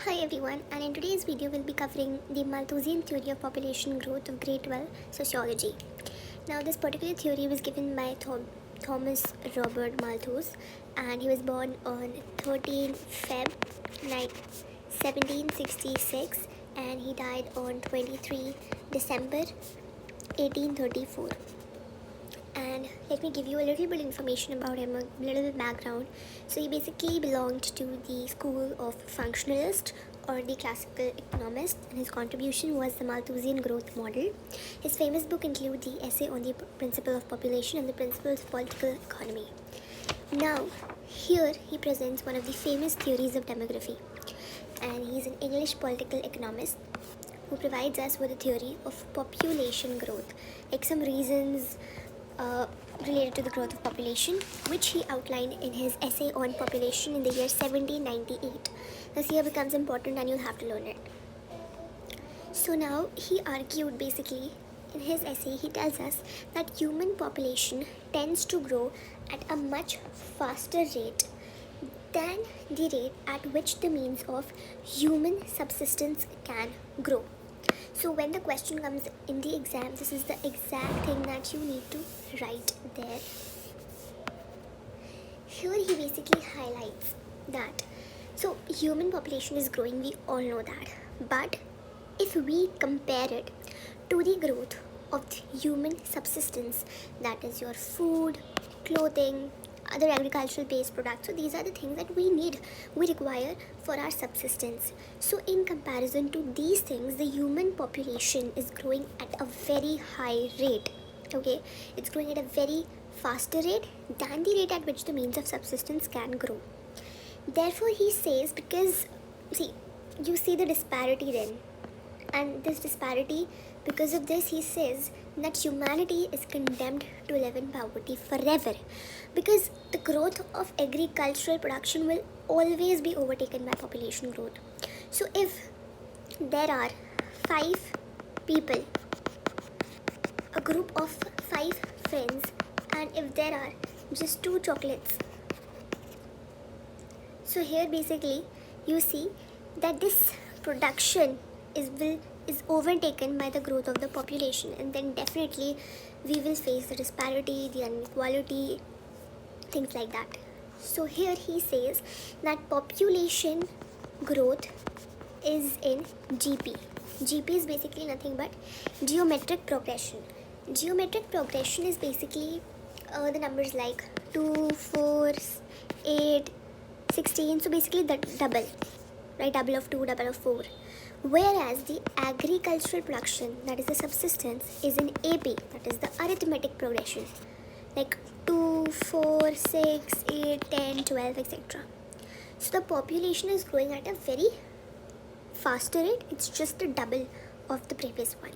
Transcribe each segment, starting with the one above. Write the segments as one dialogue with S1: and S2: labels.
S1: Hi everyone, and in today's video we'll be covering the Malthusian theory of population growth of grade 12 sociology. Now this particular theory was given by Thomas Robert Malthus, and he was born on 13 Feb 1766 and he died on 23 December 1834. And let me give you a little bit information about him, a little bit background. So he basically belonged to the school of functionalist or the classical economist, and his contribution was the Malthusian growth model. His famous book include the essay on the principle of population and the principles of political economy. Now, here he presents one of the famous theories of demography, and he's an English political economist who provides us with a theory of population growth, like some reasons related to the growth of population, which he outlined in his essay on population in the year 1798. This year becomes important and you'll have to learn it. So now he argued basically in his essay, he tells us that human population tends to grow at a much faster rate than the rate at which the means of human subsistence can grow. So when the question comes in the exam, this is the exact thing that you need to write there. Here he basically highlights that, so human population is growing, we all know that. But if we compare it to the growth of human subsistence, that is your food, clothing, other agricultural based products, so these are the things that we require for our subsistence. So in comparison to these things, the human population is growing at a very high rate. Okay, it's growing at a very faster rate than the rate at which the means of subsistence can grow. Therefore he says, because you see the disparity then, and this disparity, because of this he says that humanity is condemned to live in poverty forever, because the growth of agricultural production will always be overtaken by population growth. So if there are 5 people, a group of 5 friends, and if there are just 2 chocolates, so here basically you see that this production is overtaken by the growth of the population, and then definitely we will face the disparity, the inequality, things like that. So here he says that population growth is in GP. GP is basically nothing but geometric progression. Geometric progression is basically the numbers like 2, 4, 8, 16. So basically the double, right? Double of 2, double of 4. Whereas the agricultural production, that is the subsistence, is in AP, that is the arithmetic progression, like 2, 4, 6, 8, 10, 12, etc. So the population is growing at a very faster rate, it's just the double of the previous one.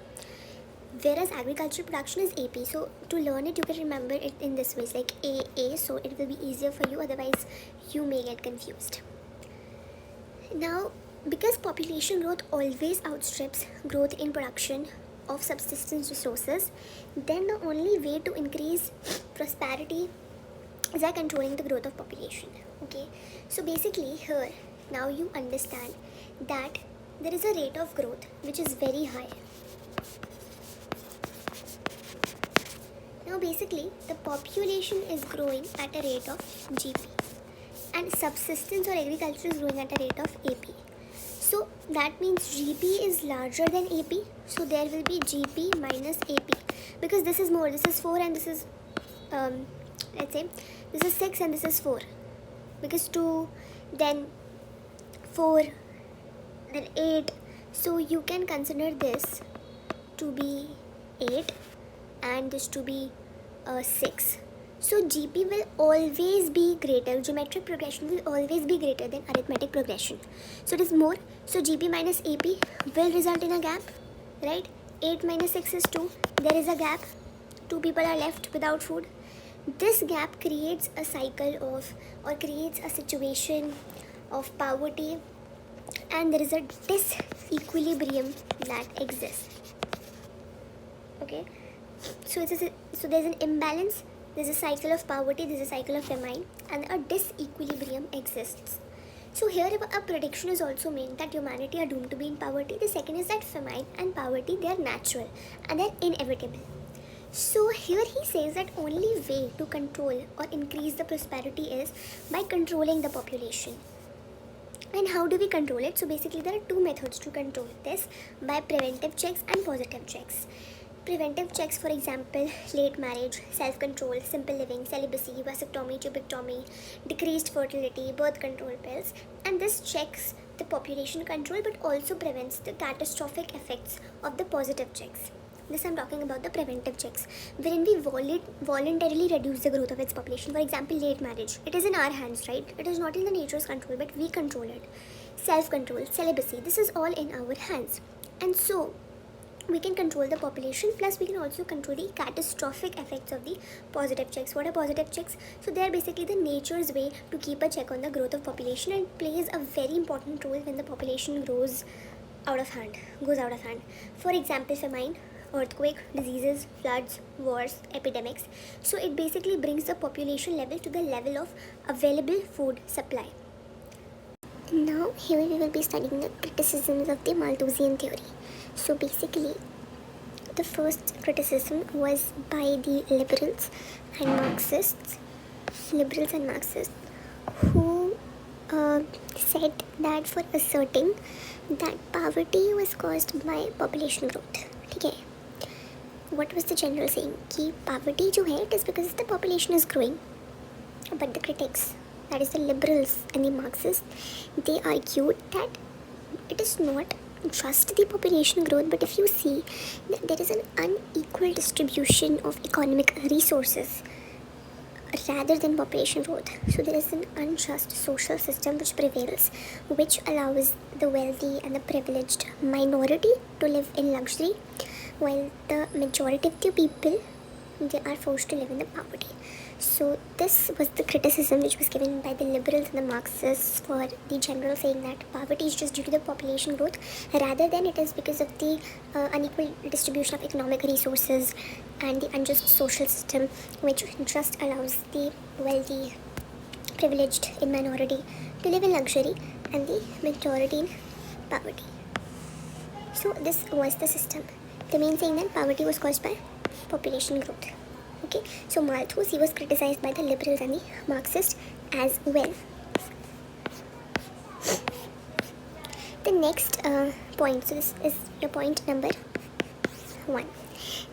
S1: Whereas agricultural production is AP, so to learn it you can remember it in this way, like AA, so it will be easier for you, otherwise you may get confused. Now, because population growth always outstrips growth in production of subsistence resources, then the only way to increase prosperity is by controlling the growth of population. Okay, so basically here now you understand that there is a rate of growth which is very high. Now basically the population is growing at a rate of GP, and subsistence or agriculture is growing at a rate of AP. So that means GP is larger than AP, so there will be GP minus AP, because this is more, this is 4 and this is let's say this is 6 and this is 4, because 2, then 4, then 8, so you can consider this to be 8 and this to be 6. So GP will always be greater, geometric progression will always be greater than arithmetic progression. So it is more, so GP minus AP will result in a gap, right? 8 minus 6 is 2, there is a gap, 2 people are left without food. This gap creates a cycle of, or creates a situation of poverty, and there is a disequilibrium that exists. Okay, so there's an imbalance, there's a cycle of poverty, there's a cycle of famine, and a disequilibrium exists. So here a prediction is also made that humanity are doomed to be in poverty. The second is that famine and poverty, they are natural and they're inevitable. So here he says that only way to control or increase the prosperity is by controlling the population. And how do we control it? So basically there are two methods to control this, by preventive checks and positive checks. Preventive checks, for example, late marriage, self-control, simple living, celibacy, vasectomy, tubectomy, decreased fertility, birth control pills, and this checks the population control but also prevents the catastrophic effects of the positive checks. This I'm talking about the preventive checks, wherein we voluntarily reduce the growth of its population. For example, late marriage. It is in our hands, right? It is not in the nature's control, but we control it. Self-control, celibacy, this is all in our hands. And so, we can control the population, plus we can also control the catastrophic effects of the positive checks. What are positive checks? So they are basically the nature's way to keep a check on the growth of population and plays a very important role when the population goes out of hand. For example, famine, earthquake, diseases, floods, wars, epidemics. So it basically brings the population level to the level of available food supply. Now here we will be studying the criticisms of the Malthusian theory. So basically the first criticism was by the liberals and Marxists who said that for asserting that poverty was caused by population growth. Okay. What was the general saying? कि poverty जो है, it is because the population is growing. But the critics, that is the liberals and the Marxists, they argued that it is not just the population growth, but if you see that there is an unequal distribution of economic resources rather than population growth. So there is an unjust social system which prevails, which allows the wealthy and the privileged minority to live in luxury, while the majority of the people, they are forced to live in the poverty. So this was the criticism which was given by the liberals and the Marxists for the general saying that poverty is just due to the population growth rather than it is because of the unequal distribution of economic resources and the unjust social system which just allows the wealthy, privileged in minority to live in luxury and the majority in poverty. So this was the system. The main saying that poverty was caused by population growth. Okay, so Malthus, he was criticized by the liberals and the Marxists as well. The next point, so this is your point number 1.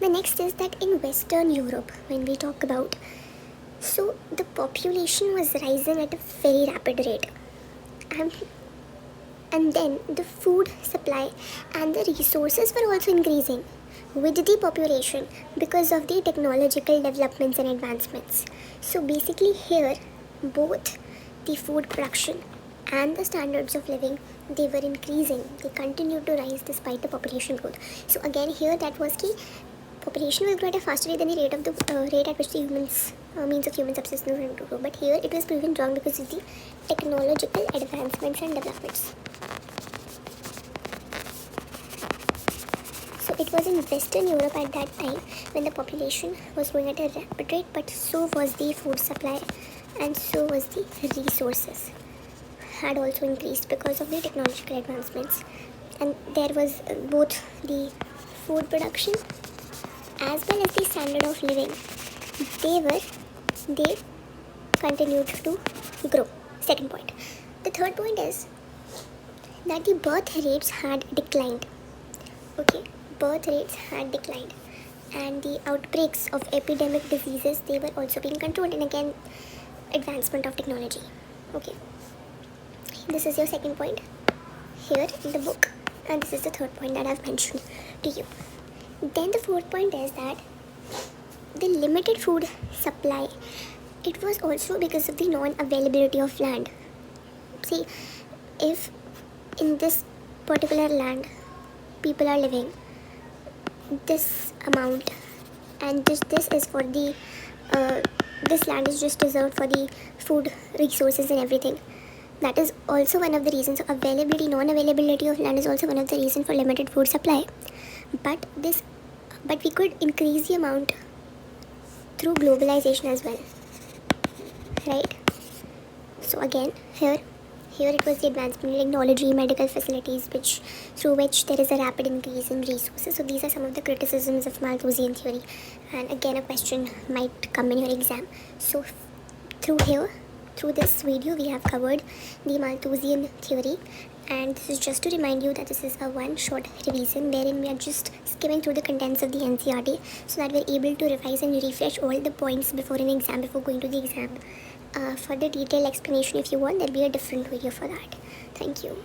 S1: The next is that in Western Europe, when we talk about, so the population was rising at a very rapid rate. And then the food supply and the resources were also increasing with the population because of the technological developments and advancements. So basically here, both the food production and the standards of living, they were increasing. They continued to rise despite the population growth. So again here that was key. Population will grow at a faster rate than the rate at which the humans means of human subsistence will grow. But here it was proven wrong because of the technological advancements and developments. So it was in Western Europe at that time when the population was growing at a rapid rate, but so was the food supply and so was the resources had also increased because of the technological advancements. And there was both the food production as well as the standard of living. They continued to grow. Second point. The third point is that the birth rates had declined. Okay, birth rates had declined and the outbreaks of epidemic diseases, they were also being controlled, and again advancement of technology. Okay, this is your second point here in the book, and this is the third point that I've mentioned to you. Then the fourth point is that the limited food supply, it was also because of the non-availability of land. See, if in this particular land people are living this amount and this is for the this land is just reserved for the food resources and everything, that is also one of the reasons. Non-availability of land is also one of the reasons for limited food supply. But we could increase the amount through globalization as well, right? So again here Here it was the advancement in technology, medical facilities, through which there is a rapid increase in resources. So these are some of the criticisms of Malthusian theory, and again a question might come in your exam. So through this video we have covered the Malthusian theory, and this is just to remind you that this is a one short revision wherein we are just skimming through the contents of the NCERT so that we're able to revise and refresh all the points before going to the exam. For the detailed explanation, if you want, there'll be a different video for that. Thank you.